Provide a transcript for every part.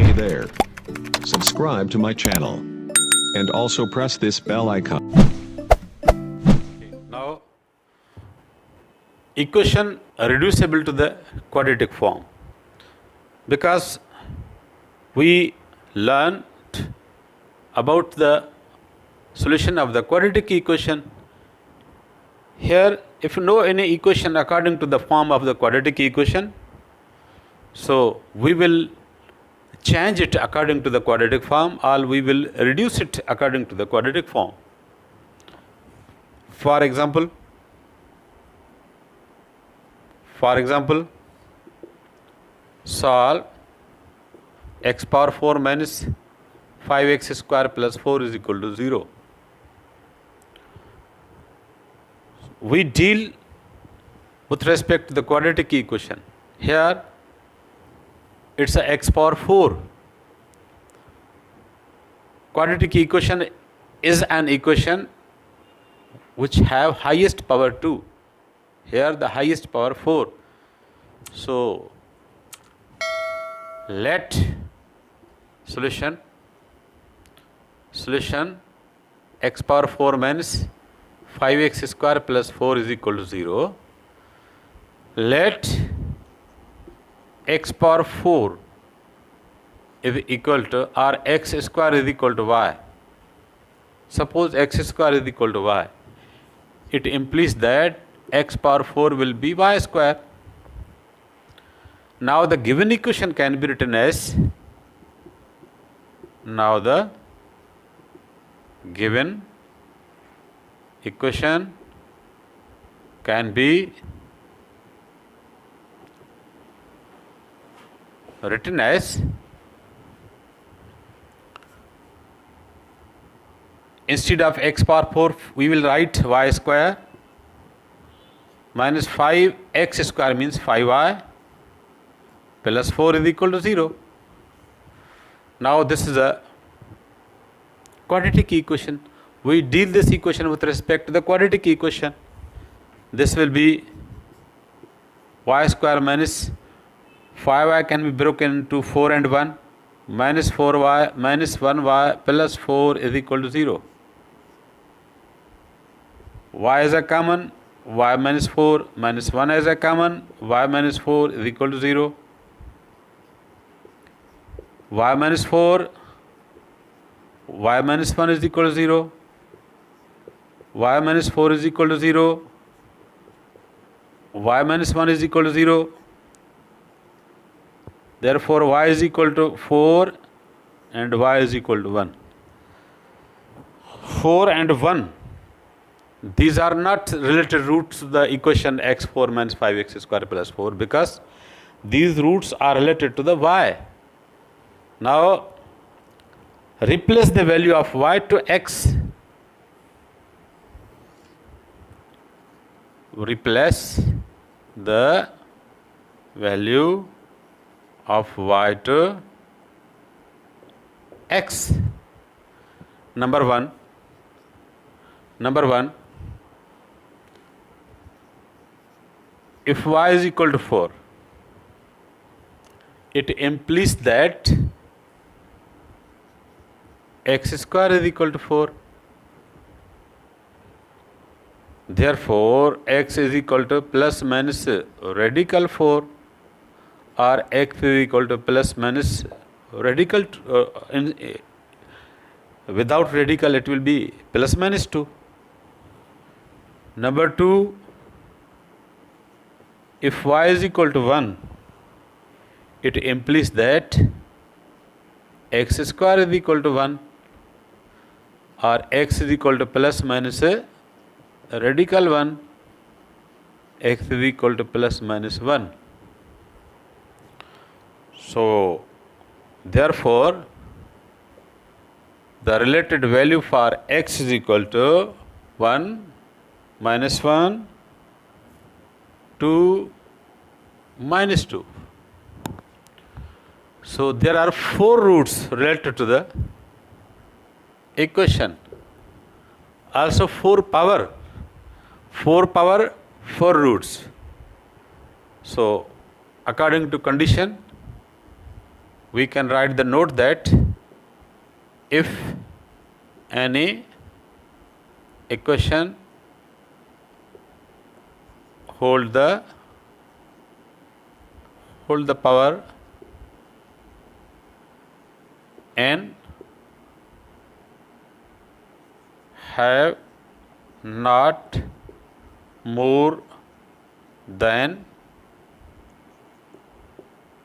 Hey there. Subscribe to my channel. And also press this bell icon. Now, equation reducible to the quadratic form. Because we learned about the solution of the quadratic equation. Here, if you know any equation according to the form of the quadratic equation, so we will change it according to the quadratic form, or we will reduce it according to the quadratic form. For example, solve x power 4 minus 5x square plus 4 is equal to 0. We deal with respect to the quadratic equation. Here it's a x power 4. Quadratic equation is an equation which have highest power 2. Here the highest power 4. So let solution x power 4 minus 5x square plus 4 is equal to 0. Let x power 4 is equal to, or x square is equal to y. Suppose x square is equal to y. It implies that x power 4 will be y square. Now the given equation can be written as, instead of x power 4 we will write y square minus 5x square means 5y plus 4 is equal to 0. Now this is a quadratic equation. We deal this equation with respect to the quadratic equation. This will be y square minus 5y can be broken into 4 and 1, minus 4y minus 1y plus 4 is equal to 0. Y is a common, y minus 4 minus 1 is a common, y minus 4 is equal to 0. Y minus 4, y minus 1 is equal to 0. Y minus 4 is equal to 0. Y minus 1 is equal to 0. Therefore, y is equal to 4 and y is equal to 1. 4 and 1. These are not related roots to the equation x4 minus 5x square plus 4 because these roots are related to the y. Now, replace the value of y to x. Replace the value of y to x. Number one, if y is equal to 4, it implies that x square is equal to 4. Therefore, x is equal to plus minus radical 4, or x is equal to plus minus radical, without radical it will be plus minus 2. Number 2, if y is equal to 1, it implies that x square is equal to 1, or x is equal to plus minus radical 1, x is equal to plus minus 1. So, therefore, the related value for x is equal to 1, minus 1, 2, minus 2. So, there are 4 roots related to the equation. Also 4 power, 4 roots. So, according to condition, we can write the note that if any equation hold the power n have not more than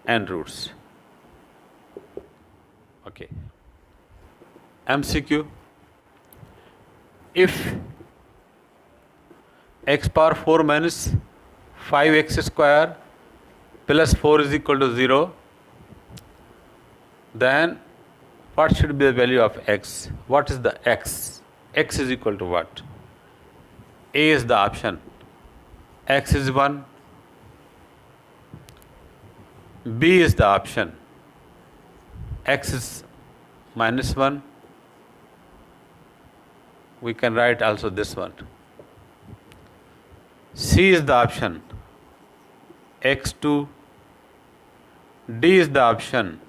n roots. Okay. MCQ. If x power 4 minus 5x square plus 4 is equal to 0, then what should be the value of x? What is the x? X is equal to what? A is the option. X is 1. B is the option. X is minus 1. We can write also this one. C is the option. X2. D is the option.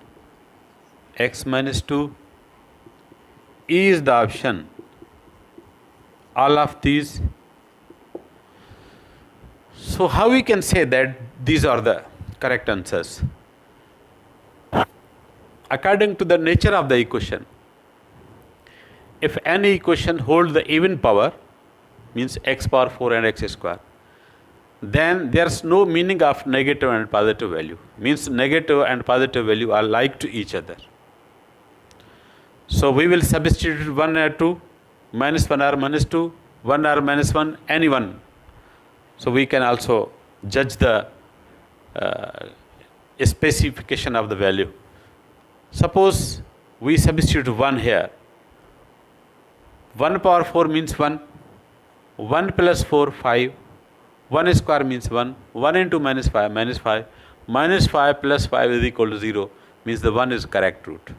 X minus 2. E is the option. All of these. So how we can say that these are the correct answers? According to the nature of the equation, if any equation holds the even power, means x power 4 and x square, then there's no meaning of negative and positive value. Means negative and positive value are like to each other. So we will substitute 1 or 2, minus 1 or minus 2, 1 or minus 1, any one. So we can also judge the specification of the value. Suppose we substitute 1 here. 1 power 4 means 1. 1 plus 4, 5. 1 square means 1. 1 into minus 5, minus 5. Minus 5 plus 5 is equal to 0. Means the 1 is correct root.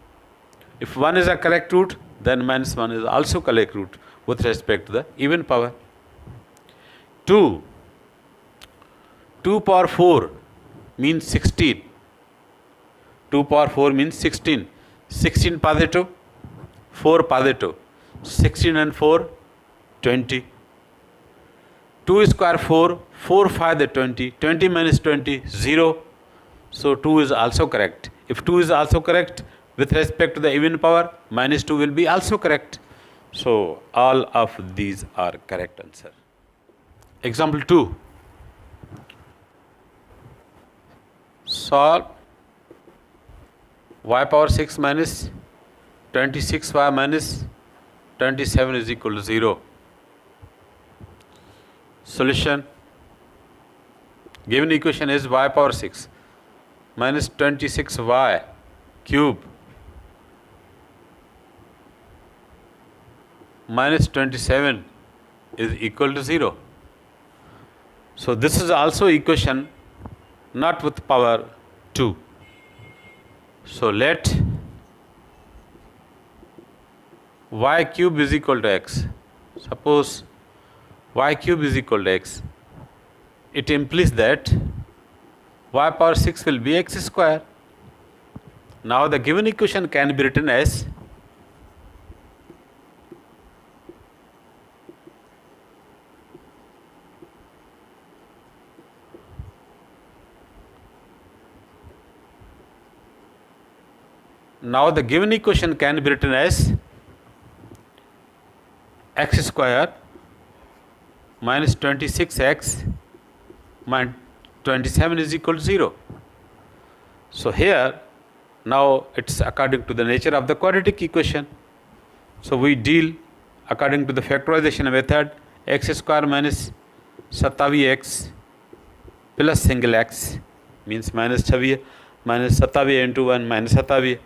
If 1 is a correct root, then minus 1 is also correct root with respect to the even power. 2. 2 power 4 means 16. 2 power 4 means 16. 16 positive, 4 positive. 16 and 4, 20. 2 square 4, 4 5 the 20. 20 minus 20, 0. So 2 is also correct. If 2 is also correct, with respect to the even power, minus 2 will be also correct. So all of these are correct answer. Example 2. Solve y power 6 minus 26y minus 27 is equal to 0. Solution. Given equation is y power 6 minus 26y cube minus 27 is equal to 0. So this is also equation not with power 2. So let y cube is equal to x. Suppose y cube is equal to x. It implies that y power 6 will be x square. Now the given equation can be written as x square minus 26x minus 27 is equal to 0. So here, now it's according to the nature of the quadratic equation. So we deal according to the factorization method. X square minus 27x plus single x means minus 26 minus 27 into 1 minus 27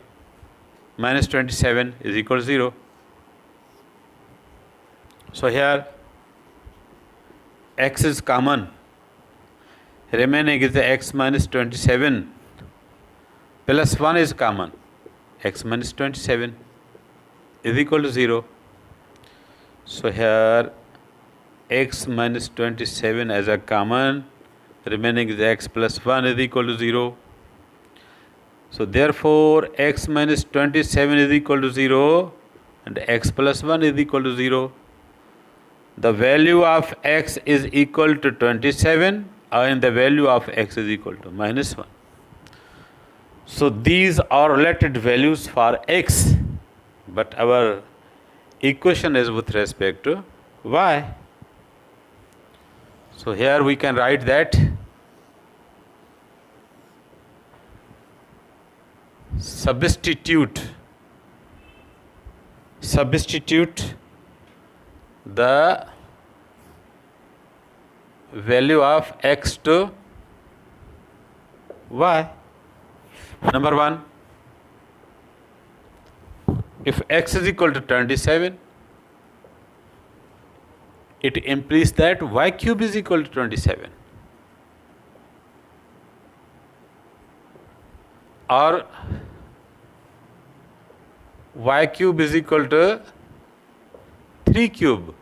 minus 27 is equal to 0. So here x is common, remaining is the x minus 27 plus 1 is common, x minus 27 is equal to 0. So here x minus 27 as a common, remaining is x plus 1 is equal to 0. So therefore x minus 27 is equal to 0 and x plus 1 is equal to 0. The value of x is equal to 27 and the value of x is equal to minus 1. So these are related values for x, but our equation is with respect to y. So here we can write that substitute the value of x to y. Number 1, if x is equal to 27, it implies that y cube is equal to 27. Or y cube is equal to 3 cube.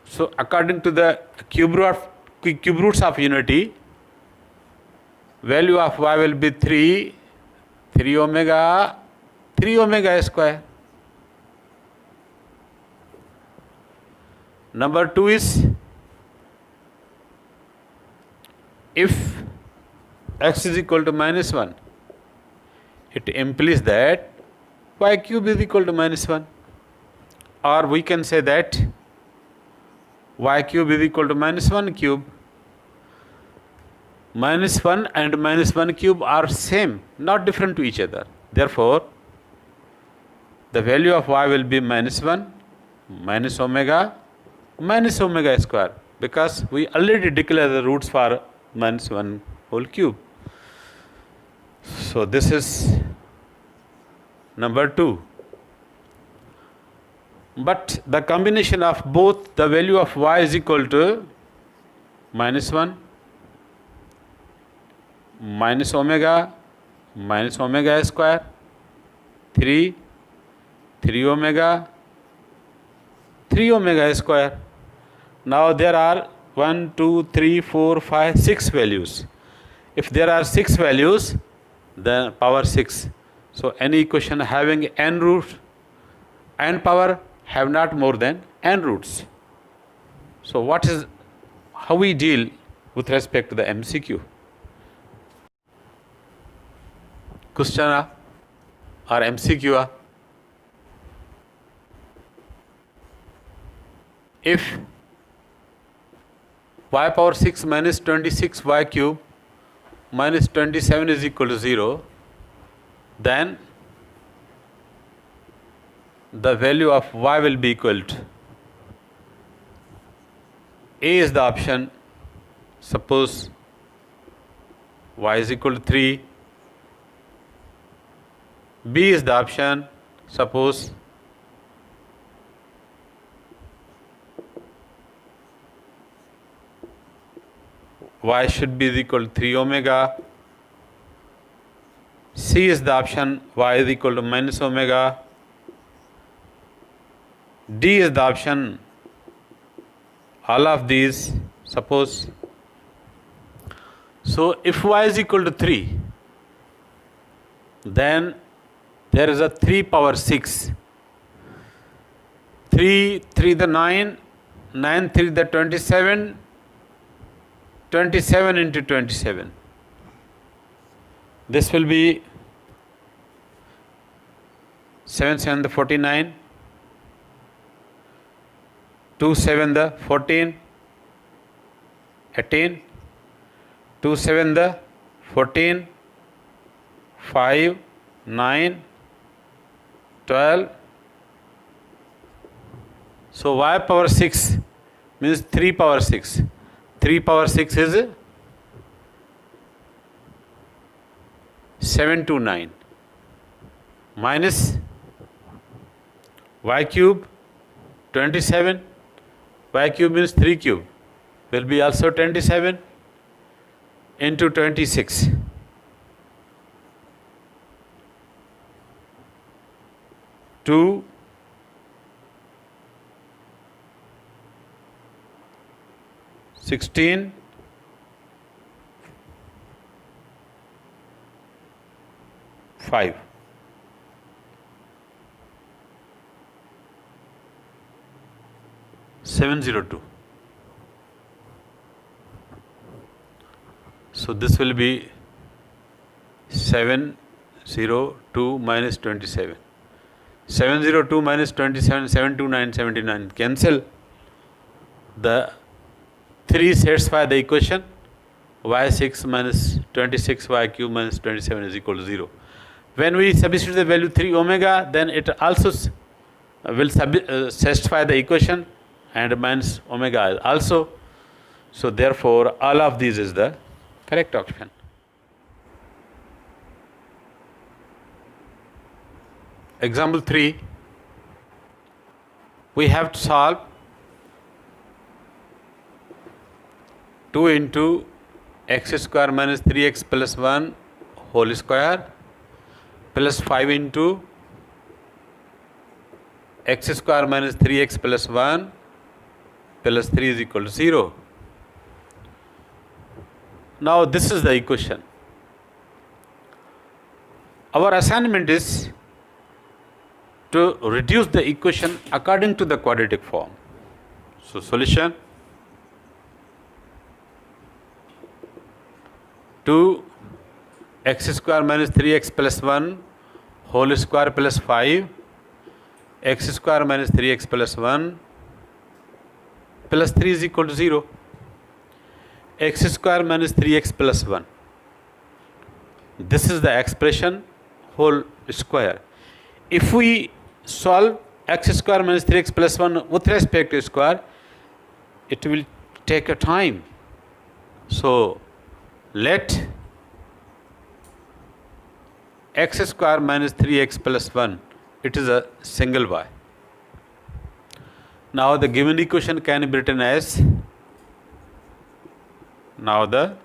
So according to the cube roots of unity, value of y will be 3 omega square. Number 2 is, if x is equal to minus 1, it implies that y cube is equal to minus 1. Or we can say that y cube is equal to minus 1 cube. Minus 1 and minus 1 cube are same, not different to each other. Therefore, the value of y will be minus 1 minus omega square, because we already declared the roots for minus 1 whole cube. So this is number 2. But the combination of both the value of y is equal to minus 1 minus omega square, 3 omega square. Now there are 1, 2, 3, 4, 5, 6 values. If there are 6 values, then power 6. So any equation having n roots, n power have not more than n roots. So how we deal with respect to the MCQ? Question or MCQ? If y power 6 minus 26 y cube minus 27 is equal to 0, then the value of y will be equal to, A is the option, suppose y is equal to 3, B is the option, suppose y should be equal to 3 omega, C is the option, y is equal to minus omega, D is the option, all of these, suppose. So if y is equal to 3, then there is a 3 power 6. 3 the 9, 9 3 the 27, 27 into 27. This will be 7 7 the 49, 2 7 the 14, 18, 2 7 the 14, 5, 9, 12. So y power 6 means 3 power 6. 3 power 6 is 729 minus y cube 27. Y cube means 3 cube will be also 27 into 26. 2 16 5. $702. So this will be 702 minus 27. 702 minus 27, 729, 79. Cancel. The 3 satisfy the equation. Y6 minus 26 y cube minus 27 is equal to 0. When we substitute the value 3 omega, then it also will satisfy the equation, and minus omega also. So therefore, all of these is the correct option. Example 3, we have to solve 2 into x square minus 3x plus 1 whole square plus 5 into x square minus 3x plus 1 plus 3 is equal to 0. Now this is the equation. Our assignment is to reduce the equation according to the quadratic form. So solution: 2 x square minus 3x plus 1 whole square plus 5 x square minus 3x plus 1 plus 3 is equal to 0. X square minus 3x plus 1. This is the expression whole square. If we solve x square minus 3x plus 1 with respect to square, it will take a time. So let x square minus 3x plus 1, it is a single y. Now the given equation can be written as, now the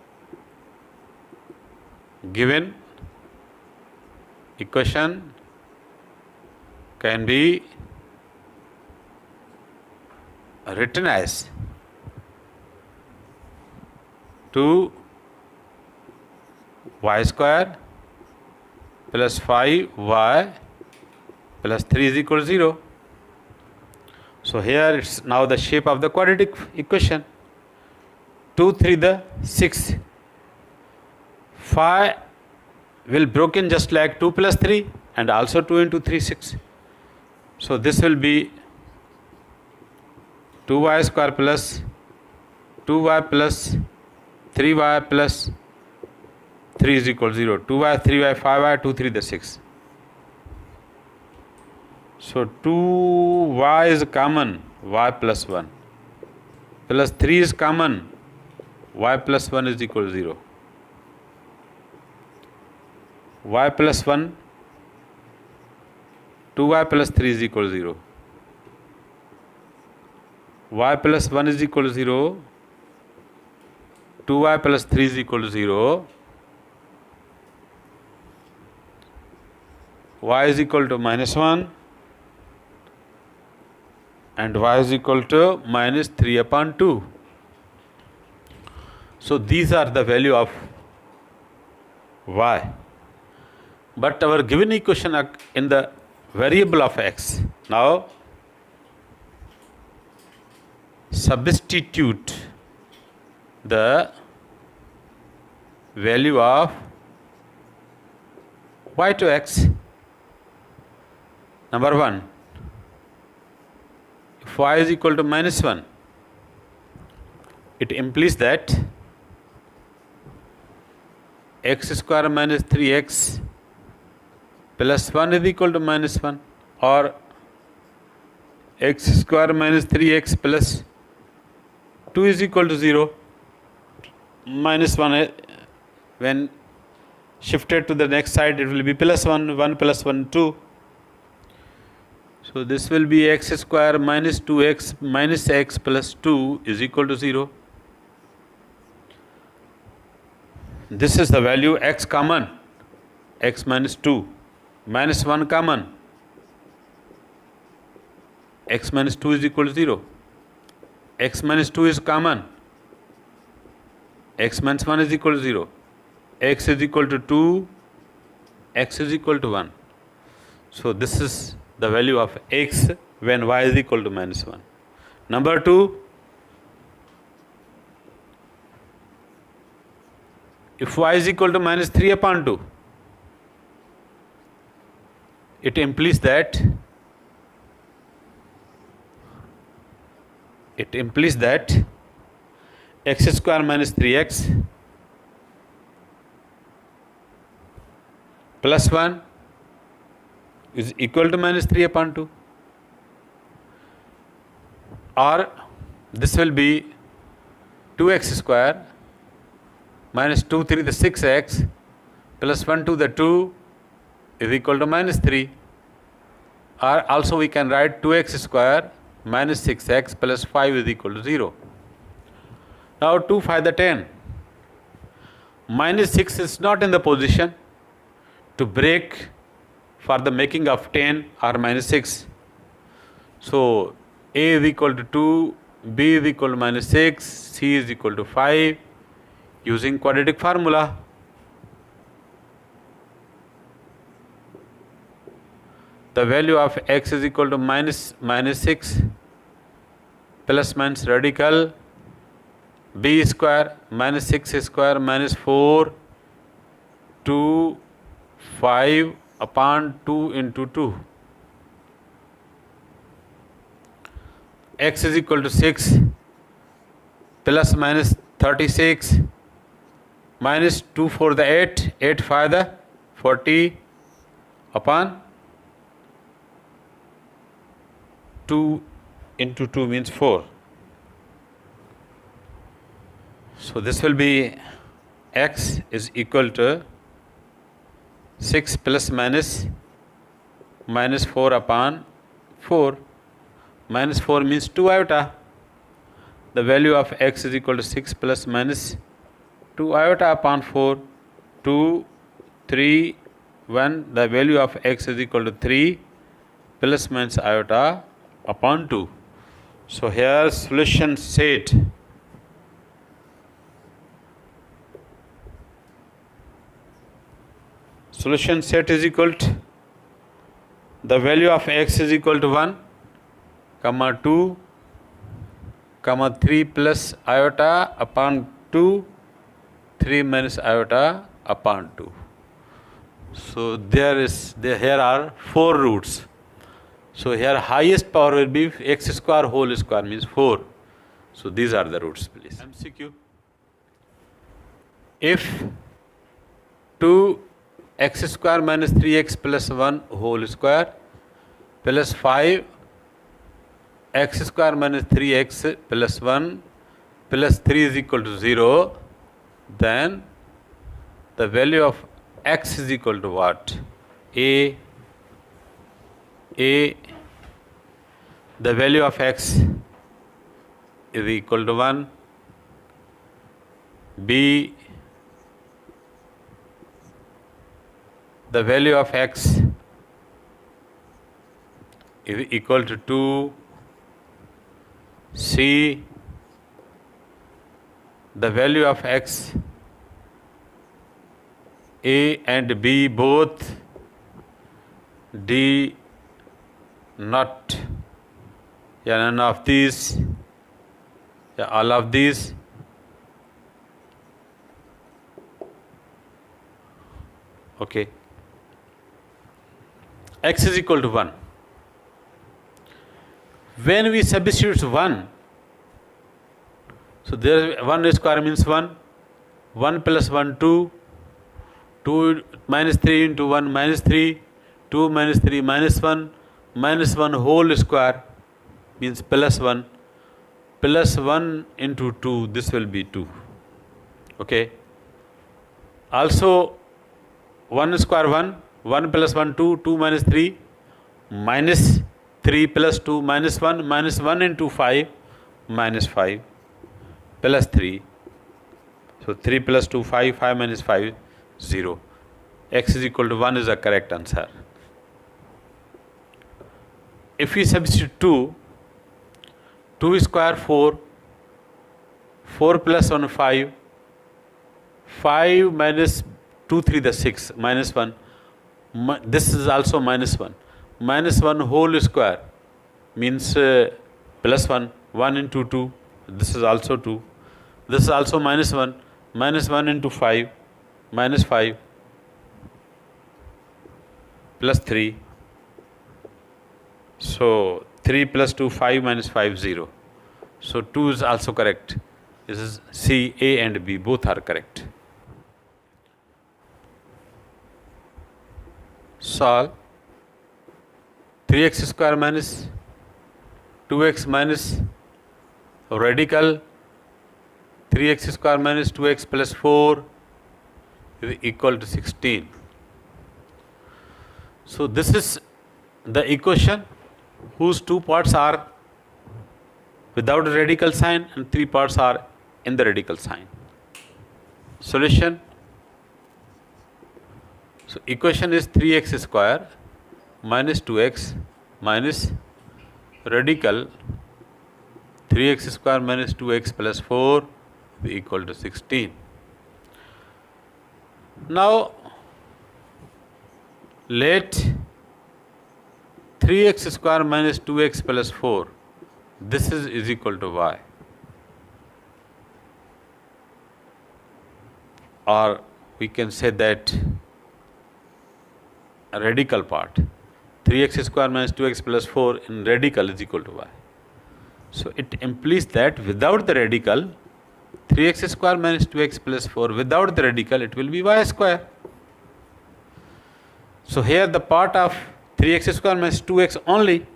given equation can be written as 2y square plus 5y plus 3 is equal to 0. So here it's now the shape of the quadratic equation. 2, 3 the 6. 5 will broken just like 2 plus 3, and also 2 into 3, 6. So this will be 2y square plus 2y plus 3y plus 3 is equal to 0. 2y, 3y, 5y, 2, 3 the 6. So 2y is common, y plus 1, plus 3 is common, y plus 1 is equal to 0. Y plus 1, 2y plus 3 is equal to 0. Y plus 1 is equal to 0. 2y plus 3 is equal to 0. Y is equal to minus 1. And y is equal to minus 3 upon 2. So these are the value of y. But our given equation in the variable of x. Now substitute the value of y to x. Number 1, if y is equal to minus 1, it implies that x square minus 3x plus 1 is equal to minus 1, or x square minus 3x plus 2 is equal to 0. Minus 1, when shifted to the next side, it will be plus 1, 1 plus 1, 2. So this will be x square minus 2x minus x plus 2 is equal to 0. This is the value x common, x minus 2, minus 1 common, x minus 2 is equal to 0. X minus 2 is common, x minus 1 is equal to 0. X is equal to 2, x is equal to 1. So this is the value of x when y is equal to minus 1. Number 2, if y is equal to minus 3 upon 2, it implies that x square minus 3x plus 1 is equal to minus 3 upon 2, or this will be 2x square minus 2 3 the 6x plus 1 2 the 2 is equal to minus 3, or also we can write 2x square minus 6x plus 5 is equal to 0. Now 2 5 the 10. Minus 6 is not in the position to break for the making of 10 or minus 6. So a is equal to 2, b is equal to minus 6, c is equal to 5 using quadratic formula. The value of x is equal to minus 6 plus minus radical b square minus 6 square minus 4 2 5 upon 2 into 2. X is equal to 6 plus minus 36 minus 2 4 the 8, 8 5 the 40 upon 2 into 2 means 4. So this will be x is equal to 6 plus minus 4 upon 4. Minus 4 means 2 iota. The value of x is equal to 6 plus minus 2 iota upon 4. 2, 3, 1. The value of x is equal to 3 plus minus iota upon 2. So here solution set. Solution set is equal to the value of x is equal to 1, comma 2, comma 3 plus iota upon 2, 3 minus iota upon 2. So here are 4 roots. So here highest power will be x square whole square means 4. So these are the roots, please. MCQ. If 2x square minus 3x plus 1 whole square plus 5 x square minus 3x plus 1 plus 3 is equal to 0, then the value of x is equal to what? A, the value of x is equal to 1, b, the value of x is equal to 2, c, the value of x, a and b both, d not, none of these, all of these, okay. X is equal to 1. When we substitute 1, so there 1 square means 1, 1 plus 1 2, 2 minus 3 into 1 minus 3, 2 minus 3 minus 1 whole square means plus 1, plus 1 into 2, this will be 2, okay. Also 1 square 1, 1 plus 1 2, 2 minus 3, minus 3 plus 2 minus 1 into 5, minus 5, plus 3. So 3 plus 2, 5, 5 minus 5, 0. X is equal to 1 is the correct answer. If we substitute 2, 2 square 4, 4 plus 1 5, 5 minus 2 3 the 6, minus 1, This is also minus 1. Minus 1 whole square means plus 1. 1 into 2, this is also 2. This is also minus 1. Minus 1 into 5, minus 5, plus 3. So 3 plus 2, 5 minus 5, 0. So 2 is also correct. This is C, A and B, both are correct. Solve 3x square minus 2x minus radical 3x square minus 2x plus 4 is equal to 16. So this is the equation whose two parts are without a radical sign and three parts are in the radical sign. Solution. So equation is 3x square minus 2x minus radical 3x square minus 2x plus 4 is equal to 16. Now let 3x square minus 2x plus 4, this is equal to y. Or we can say that a radical part, 3x square minus 2x plus 4 in radical is equal to y. So it implies that without the radical, 3x square minus 2x plus 4, without the radical it will be y square. So here the part of 3x square minus 2x only.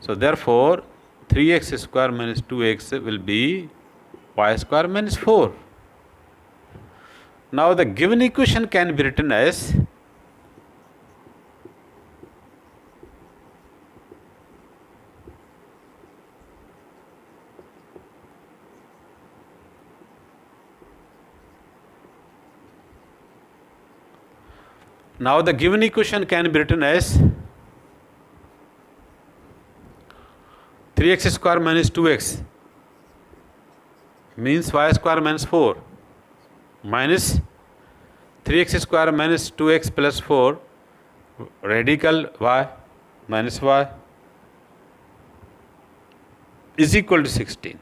So therefore 3x square minus 2x will be y square minus 4. Now the given equation can be written as Now the given equation can be written as 3x square minus 2x means y square minus 4 minus 3x square minus 2x plus 4 radical y minus y is equal to 16.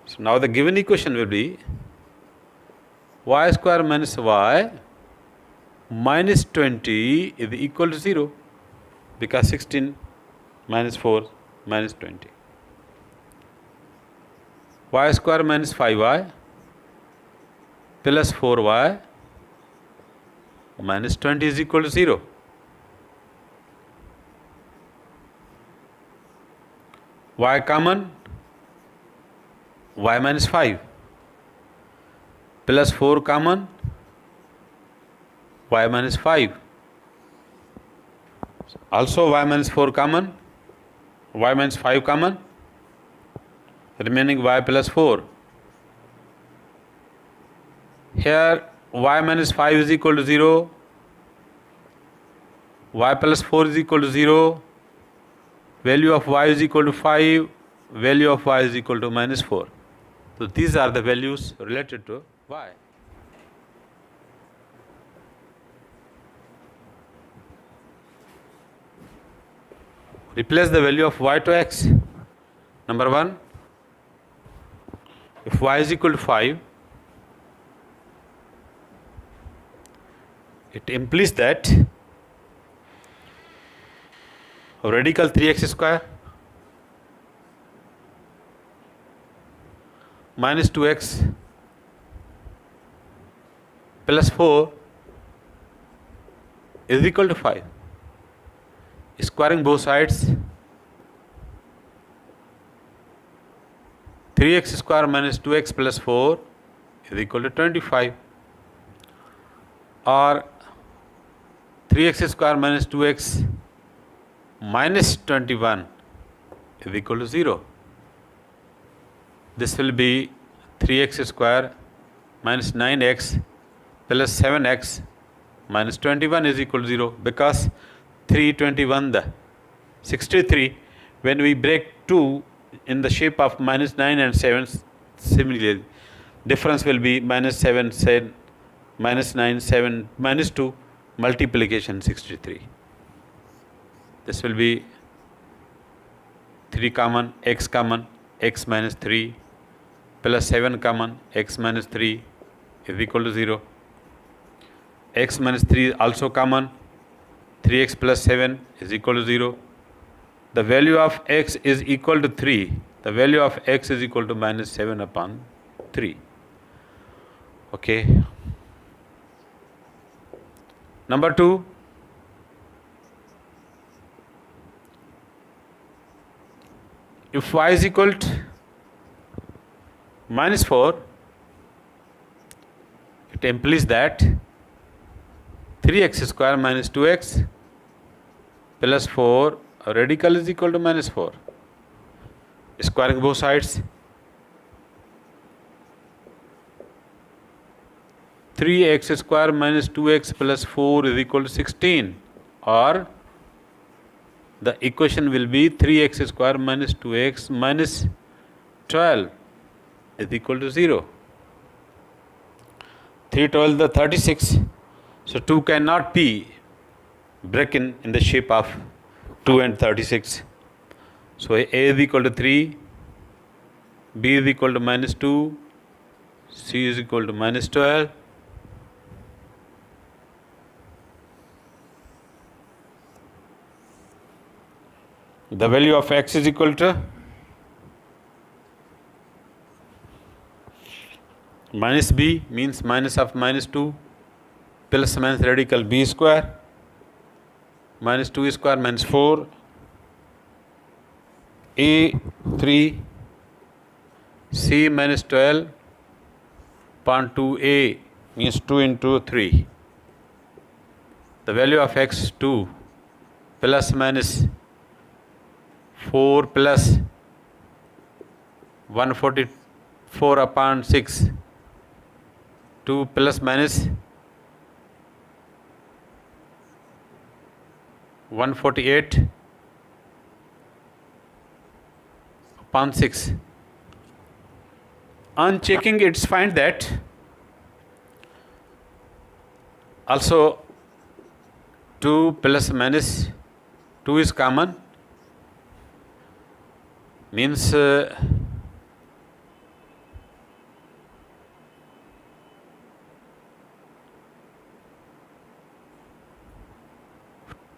So now the given equation will be y square minus y minus 20 is equal to 0 because 16 minus 4 minus 20. Y square minus 5y plus 4y minus 20 is equal to 0. Y common, y minus 5 plus 4 common, y minus 5. Also y minus 4 common, y minus 5 common, remaining y plus 4. Here y minus 5 is equal to 0, y plus 4 is equal to 0, value of y is equal to 5, value of y is equal to minus 4. So these are the values related to y. Replace the value of y to x. Number 1, if y is equal to 5, it implies that radical 3x square minus 2x plus 4 is equal to 5. Squaring both sides, 3x square minus 2x plus 4 is equal to 25, or 3x square minus 2x minus 21 is equal to 0. This will be 3x square minus 9x plus 7x minus 21 is equal to 0, because 321 the 63, when we break 2 in the shape of minus 9 and 7, similarly difference will be minus 7, 7, minus 9, 7, minus 2, multiplication 63. This will be 3 common, x minus 3 plus 7 common, x minus 3 is equal to 0. X minus 3 is also common, 3x plus 7 is equal to 0. The value of x is equal to 3. The value of x is equal to minus 7 upon 3. Okay. Number 2. If y is equal to minus 4, it implies that 3x square minus 2x plus 4 radical is equal to minus 4. Squaring both sides, 3x square minus 2x plus 4 is equal to 16, or the equation will be 3x square minus 2x minus 12 is equal to 0. 3 12 the 36, so 2 cannot be broken in the shape of 2 and 36. So a is equal to 3, b is equal to minus 2, c is equal to minus 12. The value of x is equal to minus b, means minus of minus 2 plus minus radical b square minus 2 square minus 4, a 3, c minus 12 upon 2a means 2 into 3. The value of x 2 plus minus 4 plus 144 upon 6, 2 plus minus 148 upon 6. On checking, it's find that also 2 plus minus 2 is common, means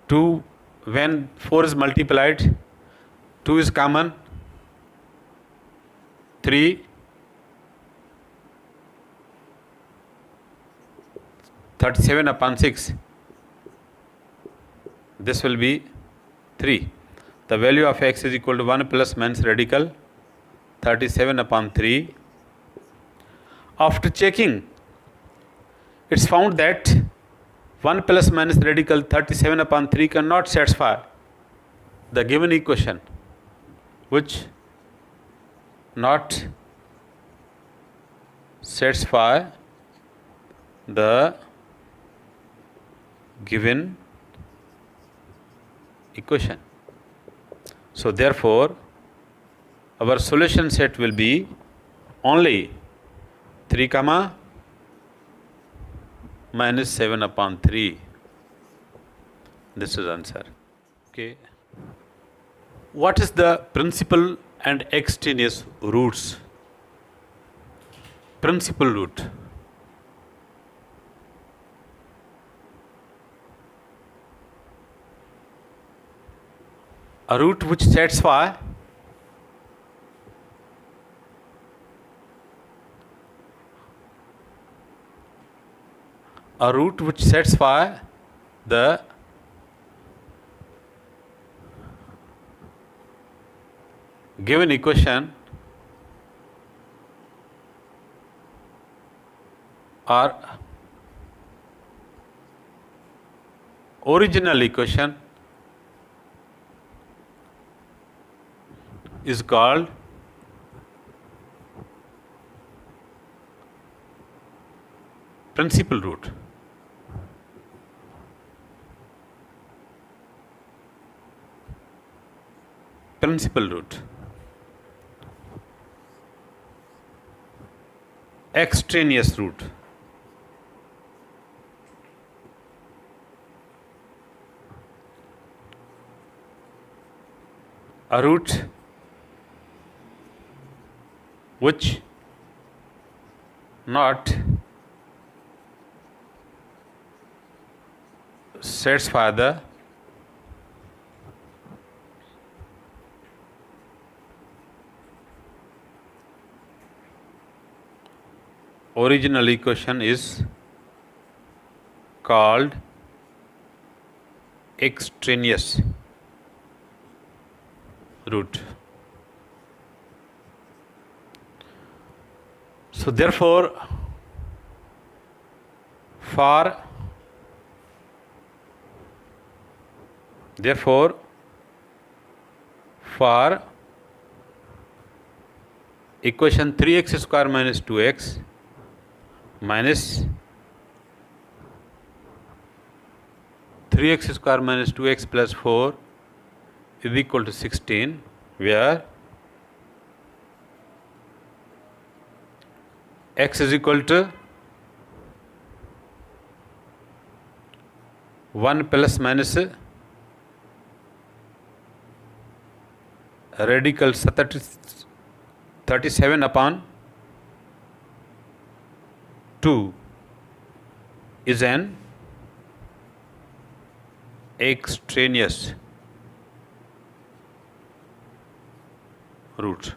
2 when 4 is multiplied, 2 is common, 3, 37 upon 6, this will be 3. The value of x is equal to 1 plus minus radical 37 upon 3. After checking, it's found that 1 plus minus radical 37 upon 3 cannot satisfy the given equation, which not satisfy the given equation. So therefore, our solution set will be only 3 comma minus 7 upon 3. This is answer. Okay. What is the principal and extraneous roots? Principal root. A root which satisfy the given equation or original equation is called principal root. Principal root. Extraneous root. a root which not satisfy the original equation is called extraneous root. So therefore, for equation 3x square minus 2x minus 3x square minus 2x plus 4 is equal to 16, where x is equal to 1 plus minus radical 37 upon 2 is an extraneous root.